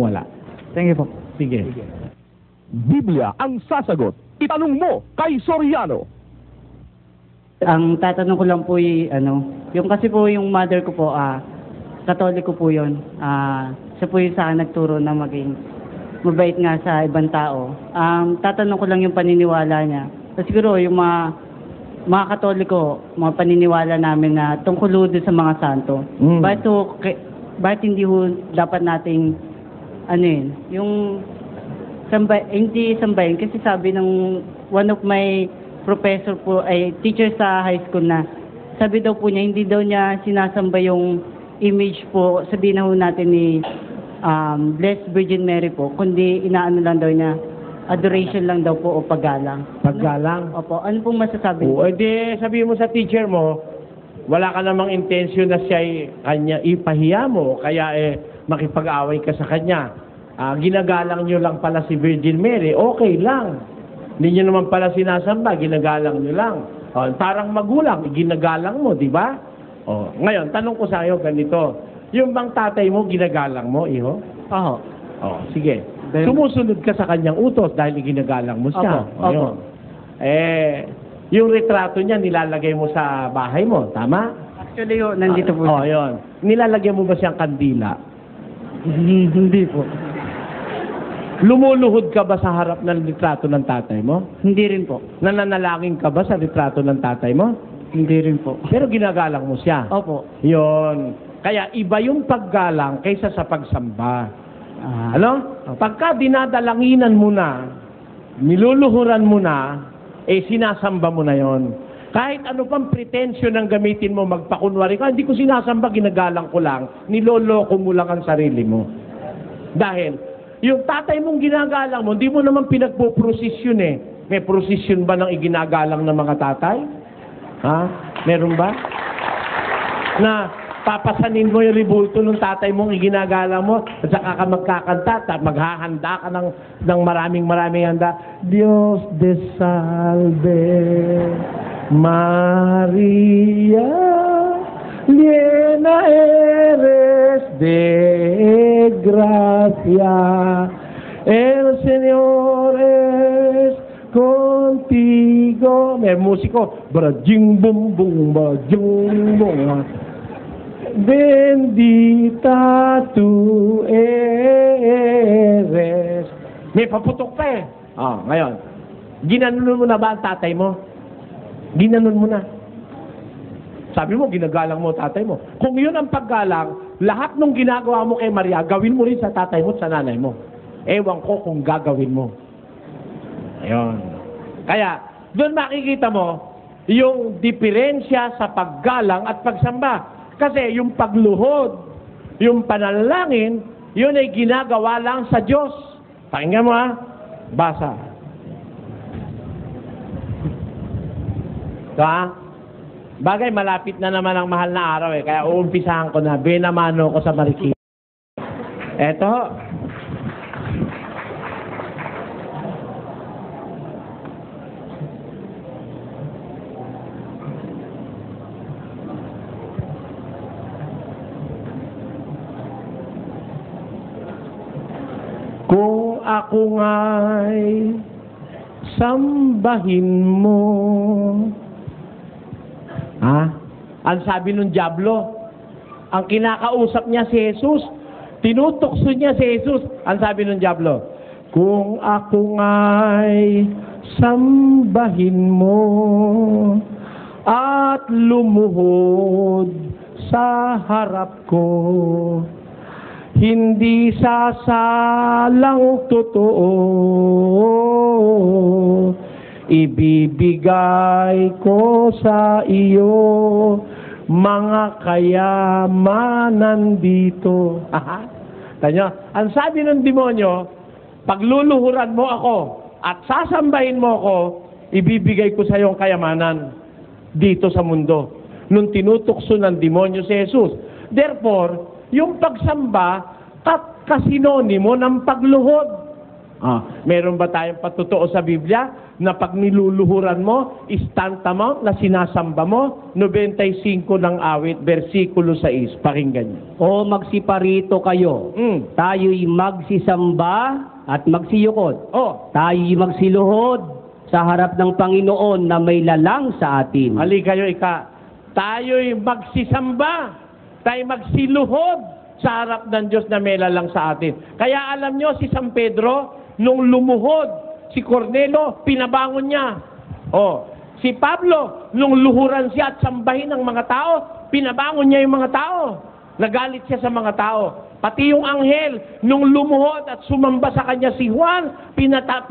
wala. Thank you po. Sige. Biblia ang sasagot. Itanong mo kay Soriano. Ang tatanong ko lang po yung kasi po yung mother ko po, Katoliko po yun. Siya po yung sa akin nagturo na maging mabait nga sa ibang tao. Tatanong ko lang yung paniniwala niya. So, siguro yung mga Katoliko, mga paniniwala namin na tungkol doon sa mga santo. Bakit hindi ho dapat nating yung hindi sambahin kasi sabi ng one of my professor po ay teacher sa high school na sabi daw po niya hindi daw niya sinasamba yung image po, sabihin na ho natin ni Blessed Virgin Mary po, kundi inaano lang daw niya, adoration lang daw po o paggalang. Paggalang? Opo. Ano pong masasabi niyo? O, edi sabihin mo sa teacher mo, wala ka namang intensyon na siya kanya ipahiya mo, kaya makipag-away ka sa kanya. Ginagalang nyo lang pala si Virgin Mary, okay lang. Hindi nyo naman pala sinasamba, ginagalang nyo lang. Parang magulang, ginagalang mo, di ba? Ngayon, tanong ko sa iyo ganito. Yung bang tatay mo, ginagalang mo, iho? Oo. Sige. Sumusunod ka sa kanyang utos dahil ginagalang mo siya. Opo. Yung retrato niya, nilalagay mo sa bahay mo, tama? Actually, nandito po. Yun. Nilalagyan mo ba siyang kandila? Hindi po. Lumuluhod ka ba sa harap ng retrato ng tatay mo? Hindi rin po. Nananalangin ka ba sa retrato ng tatay mo? Hindi rin po. Pero ginagalang mo siya. Opo. Yun. Kaya iba yung paggalang kaysa sa pagsamba. Pagka dinadalanginan mo na, niluluhuran mo na, sinasamba mo na yon. Kahit ano pang pretensyon ang gamitin mo, magpakunwari ka, hindi ko sinasamba, ginagalang ko lang, niloloko mo lang ang sarili mo. Dahil, yung tatay mong ginagalang mo, hindi mo naman pinagpo-prosesyon May prosesyon ba ng iginagalang ng mga tatay? Meron ba? Na papasanin mo yung ribulto ng tatay mong iginagalang mo at saka ka magkakanta at maghahanda ka ng maraming handa. Dios de salve Maria, llena eres de gracia, el Señor es contigo. May musiko, brajing bum bum, brajing bum. Bendita tu eres. May paputok pa ngayon. Ginanon mo na ba ang tatay mo? Ginanon mo na. Sabi mo, ginagalang mo tatay mo. Kung yun ang paggalang, lahat ng ginagawa mo kay Maria, gawin mo rin sa tatay mo at sa nanay mo. Ewan ko kung gagawin mo. Ayun. Kaya, doon makikita mo yung diferensya sa paggalang at pagsamba. Kasi yung pagluhod, yung panalangin, yun ay ginagawa lang sa Diyos. Pakinggan mo Basa. Bagay, malapit na naman ang mahal na araw kaya uumpisahan ko na, binamano ko sa Marikina. Eto. Kung ako nga'y sambahin mo. Ang sabi ng Diablo, ang kinakausap niya si Jesus, tinutokso niya si Jesus. Ang sabi ng Diablo, kung ako nga'y sambahin mo at lumuhod sa harap ko, hindi sasalang totoo, ibibigay ko sa iyo mga kayamanan dito. Tanyo, ang sabi ng demonyo, pagluluhuran mo ako at sasambahin mo ako, ibibigay ko sa iyo ang kayamanan dito sa mundo. Nung tinutokso ng demonyo si Jesus. Therefore, yung pagsamba, kasinonimo ng pagluhod. Meron ba tayong patutuo sa Biblia na pag niluluhuran mo, istanta mo, na sinasamba mo? 95 ng awit, versikulo 6. Pakinggan niyo. O magsiparito kayo, tayo'y magsisamba at magsiyukod. Tayo'y magsiluhod sa harap ng Panginoon na may lalang sa atin. Hali kayo, tayo'y magsisamba, tayo'y magsiluhod sa harap ng Diyos na may lalang sa atin. Kaya alam nyo, si San Pedro, nung lumuhod, si Cornelio, pinabangon niya. Si Pablo, nung luhuran siya at sambahin ng mga tao, pinabangon niya yung mga tao. Nagalit siya sa mga tao. Pati yung anghel, nung lumuhod at sumamba sa kanya si Juan,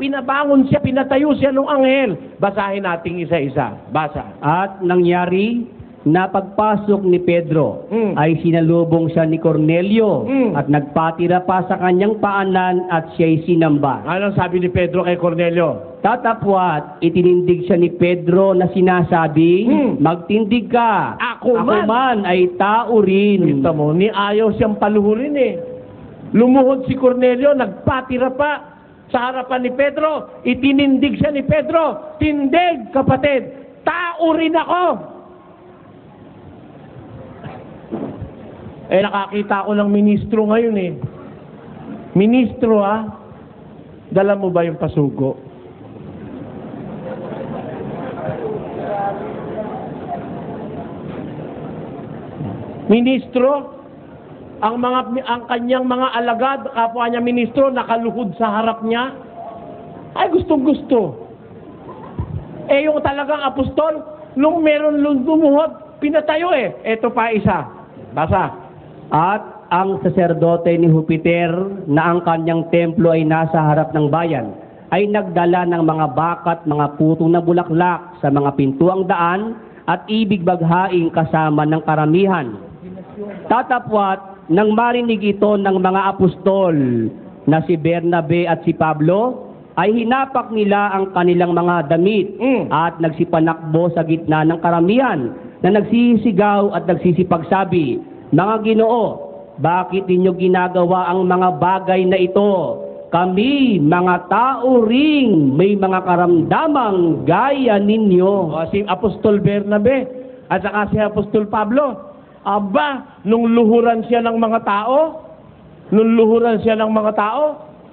pinabangon siya, pinatayo siya ng anghel. Basahin natin isa-isa. Basa. At nangyari na pagpasok ni Pedro ay sinalubong siya ni Cornelio at nagpatira pa sa kanyang paanan at siya'y sinamba. Anong sabi ni Pedro kay Cornelio? Tatapwat, itinindig siya ni Pedro na sinasabi, magtindig ka, Ako man ay tao rin. Kita mo, ni ayaw siyang paluhurin eh. Lumuhod si Cornelio, nagpatira pa sa harapan ni Pedro. Itinindig siya ni Pedro. Tindig, kapatid, tao rin ako. Nakakita ko ng ministro ngayon eh. Ministro dala mo ba yung pasugo? Ministro, ang kanyang mga alagad, kapwa niya ministro, nakaluhod sa harap niya. Ay, gustong-gusto. Yung talagang apostol, nung meron lumuhod, pinatayo eh. Ito pa isa. Basa. At ang saserdote ni Jupiter na ang kanyang templo ay nasa harap ng bayan ay nagdala ng mga bakat, mga putong na bulaklak sa mga pintuang daan at ibig baghaing kasama ng karamihan. Tatapwat nang marinig ito ng mga apostol na si Bernabe at si Pablo, ay hinapak nila ang kanilang mga damit at nagsipanakbo sa gitna ng karamihan na nagsisigaw at nagsisipagsabi, mga Ginoo, bakit ninyo ginagawa ang mga bagay na ito? Kami, mga tao ring may mga karamdamang gaya ninyo. Si Apostol Bernabe at saka si Apostol Pablo, nung luhuran siya ng mga tao,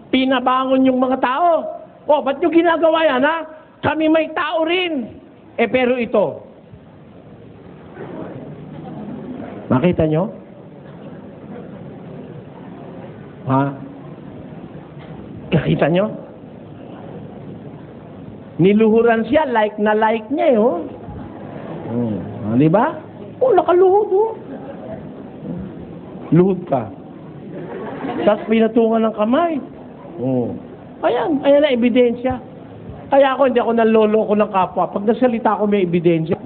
pinabangon yung mga tao. Ba't nyo ginagawa yan, Kami may tao rin. Pero ito, makita nyo? Nakita nyo? Niluhuran siya, like na like niya di ba? Nakaluhod Luhod ka. Tapos pinatungan ng kamay. Ayan na ebidensya. Kaya hindi ako naloloko ng kapwa. Pag nasalita ako may ebidensya.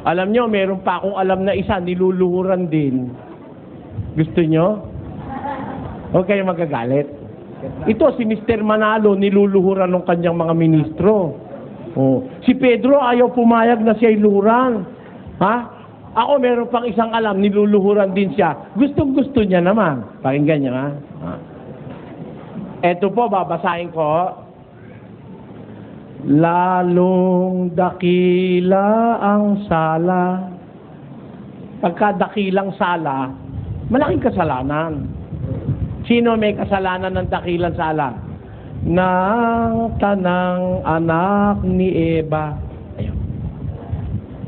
Alam nyo, meron pa akong alam na isa, niluluhuran din. Gusto nyo? Huwag kayo magagalit. Ito, si Mr. Manalo, niluluhuran ng kanyang mga ministro. Si Pedro, ayaw pumayag na siya'y luhuran. Ako, meron pang isang alam, niluluhuran din siya. Gustong-gusto niya naman. Pakinggan niya, Eto po, babasahin ko. Lalong dakila ang sala. Pagka dakilang sala, malaking kasalanan. Sino may kasalanan ng dakilang sala? Nang tanang anak ni Eva. Ayun.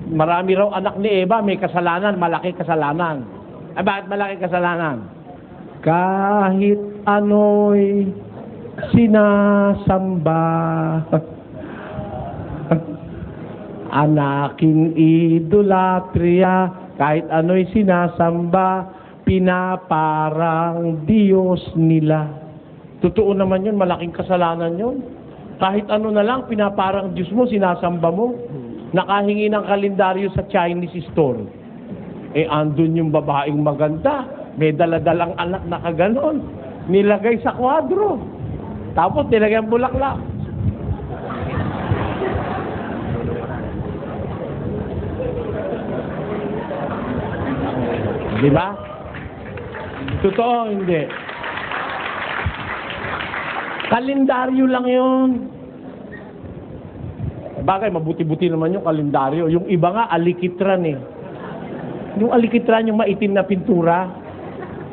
Marami raw anak ni Eva, may kasalanan, malaki kasalanan. Bakit malaki kasalanan? Kahit ano'y sinasamba. Anaking idolatria, kahit ano'y sinasamba, pinaparang Diyos nila. Totoo naman yun, malaking kasalanan yun. Kahit ano na lang, pinaparang Diyos mo, sinasamba mo. Nakahingi ng kalendaryo sa Chinese store. Andun yung babaeng maganda, may daladalang anak na kaganon. Nilagay sa kwadro. Tapos nilagay ang bulaklak. Di ba? Totoo, hindi. Kalendaryo lang yun. Bagay, mabuti-buti naman yung kalendaryo. Yung iba nga, alikitran eh. Yung alikitran, yung maitim na pintura.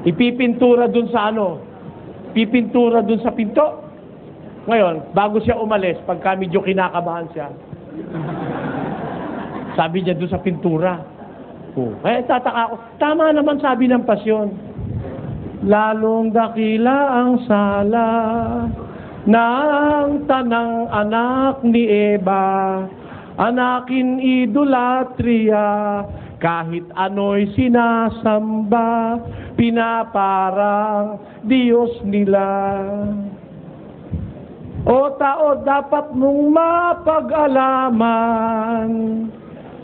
Ipipintura dun sa ano? Pipintura dun sa pinto. Ngayon, bago siya umalis, pagka medyo kinakabahan siya, sabi niya dun sa pintura. Oh, tataka ako. Tama naman sabi ng pasyon. Lalong dakila ang sala ng tanang anak ni Eva, anakin idolatria, kahit ano'y sinasamba, pinaparang Diyos nila. O tao, dapat mong mapag-alaman,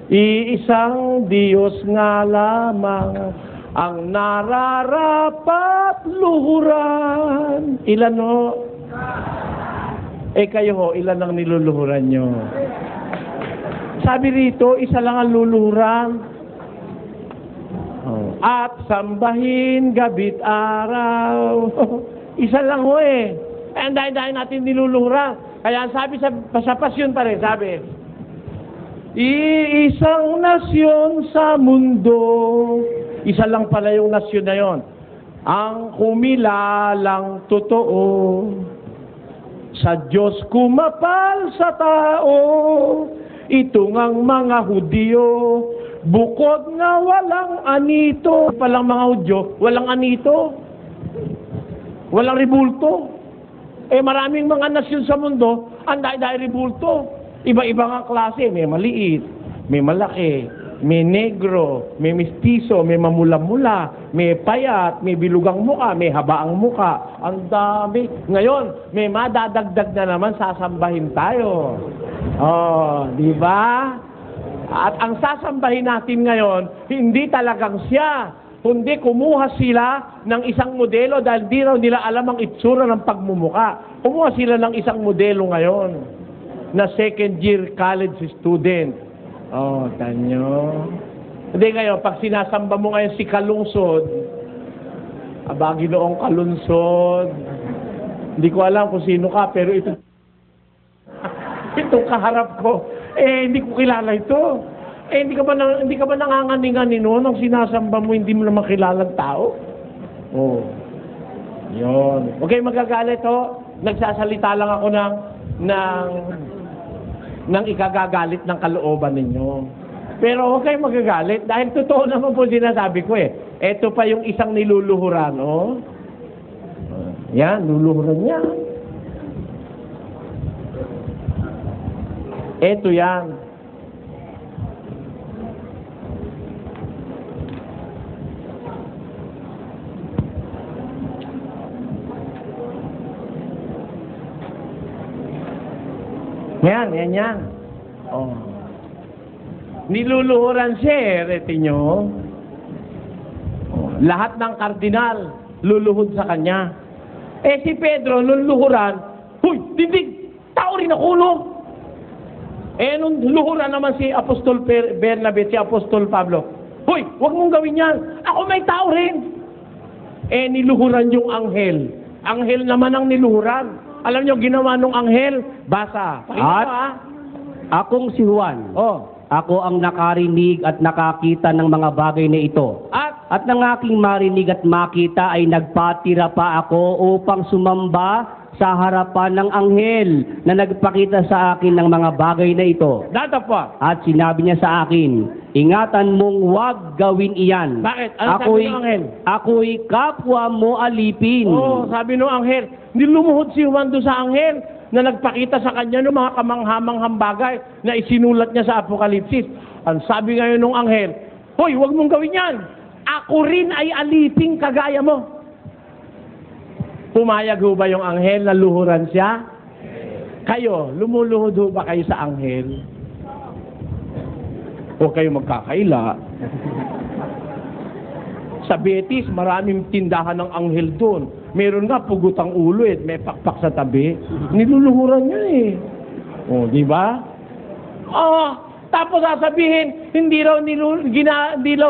iisang Diyos nga lamang ang nararapat luhuran. Ilan ho? Kayo ho, ilan ang niluluhuran nyo? Sabi rito, isa lang ang luluhuran. At sambahin gabit araw. Isa lang ho eh. Ang dahil natin niluluhuran. Kaya sabi sa pasyon pa rin, sabi, iisang nasyon sa mundo. Isa lang pala yung nasyon na yon. Ang kumilalang totoo. Sa Diyos kumapal sa tao. Ito ngang mga Hudyo. Bukod nga walang anito. Palang mga Hudyo, walang anito. Walang ribulto. Maraming mga nasyon sa mundo, ang dahil ribulto. Iba-iba nga klase. May maliit, may malaki, may negro, may mistiso, may mamula-mula, may payat, may bilugang muka, may habaang muka. Ang dami. Ngayon, may madadagdag na naman, sasambahin tayo. Oh, di ba? At ang sasambahin natin ngayon, hindi talagang siya, kundi kumuha sila ng isang modelo dahil di raw nila alam ang itsura ng pagmumuka. Kumuha sila ng isang modelo ngayon na second year college student. Oh, tanyo. Hindi ngayon, pag sinasamba mo ngayon si Kalungsod, Ginoong Kalunsod, hindi ko alam kung sino ka, pero itong kaharap ko, hindi ko kilala ito. Hindi ka ba nanganganinganin noon ang sinasamba mo, hindi mo naman kilalang tao? Oh. Yun. Huwag kayong magagalit ho. Nagsasalita lang ako ng ikagagalit ng kalooban ninyo. Pero huwag kayong magagalit dahil totoo naman po sinasabi ko eh. Ito pa yung isang niluluhuran, oh. Yan, luluhuran niya. Ito yan. Yan. Oh. Niluluhuran siya retinyo. Oh. Lahat ng kardinal, luluhod sa kanya. Si Pedro, niluluhuran, huy, dindig, tao rin ako, no? Nung luhuran naman si Apostol Bernabe, si Apostol Pablo, huy, huwag mong gawin yan, ako may tao rin. Niluhuran yung anghel. Anghel naman ang niluhuran. Alam niyo, ginawa nung anghel, basa. At akong si Juan, Oh. ako ang nakarinig at nakakita ng mga bagay na ito. At ng aking marinig at makita ay nagpatira pa ako upang sumamba sa harapan ng anghel na nagpakita sa akin ng mga bagay na ito. Data pa. At sinabi niya sa akin, ingatan mong huwag gawin iyan. Bakit? Ano sabi ng anghel? Ako'y kapwa mo alipin. Oh, sabi ng anghel, nilumuhod si Juan doon sa anghel na nagpakita sa kanya ng mga kamanghamanghang bagay na isinulat niya sa Apokalipsis. Ang sabi ngayon ng anghel, hoy, huwag mong gawin yan. Ako rin ay aliping kagaya mo. Pumayag ho ba yung anghel na luhuran siya? Kayo, lumuluhod ho ba kayo sa anghel? O kayo magkakaila? Sa Betis, maraming tindahan ng anghel doon. Meron nga pugutang ulo may pakpak sa tabi. Niluluhuran niya eh. O, di ba? Tapos sasabihin, hindi raw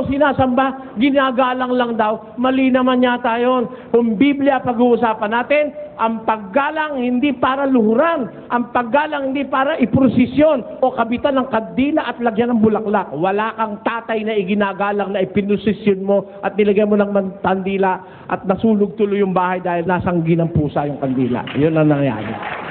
sinasamba, ginagalang lang daw. Mali naman yata yun. Kung Biblia pag-uusapan natin, ang paggalang hindi para luhuran. Ang paggalang hindi para iprosisyon o kabitan ng kandila at lagyan ng bulaklak. Wala kang tatay na iginagalang na ipinusisyon mo at nilagyan mo ng kandila at nasulog tuloy yung bahay dahil nasanggi ng pusa yung kandila. Yun ang nangyari.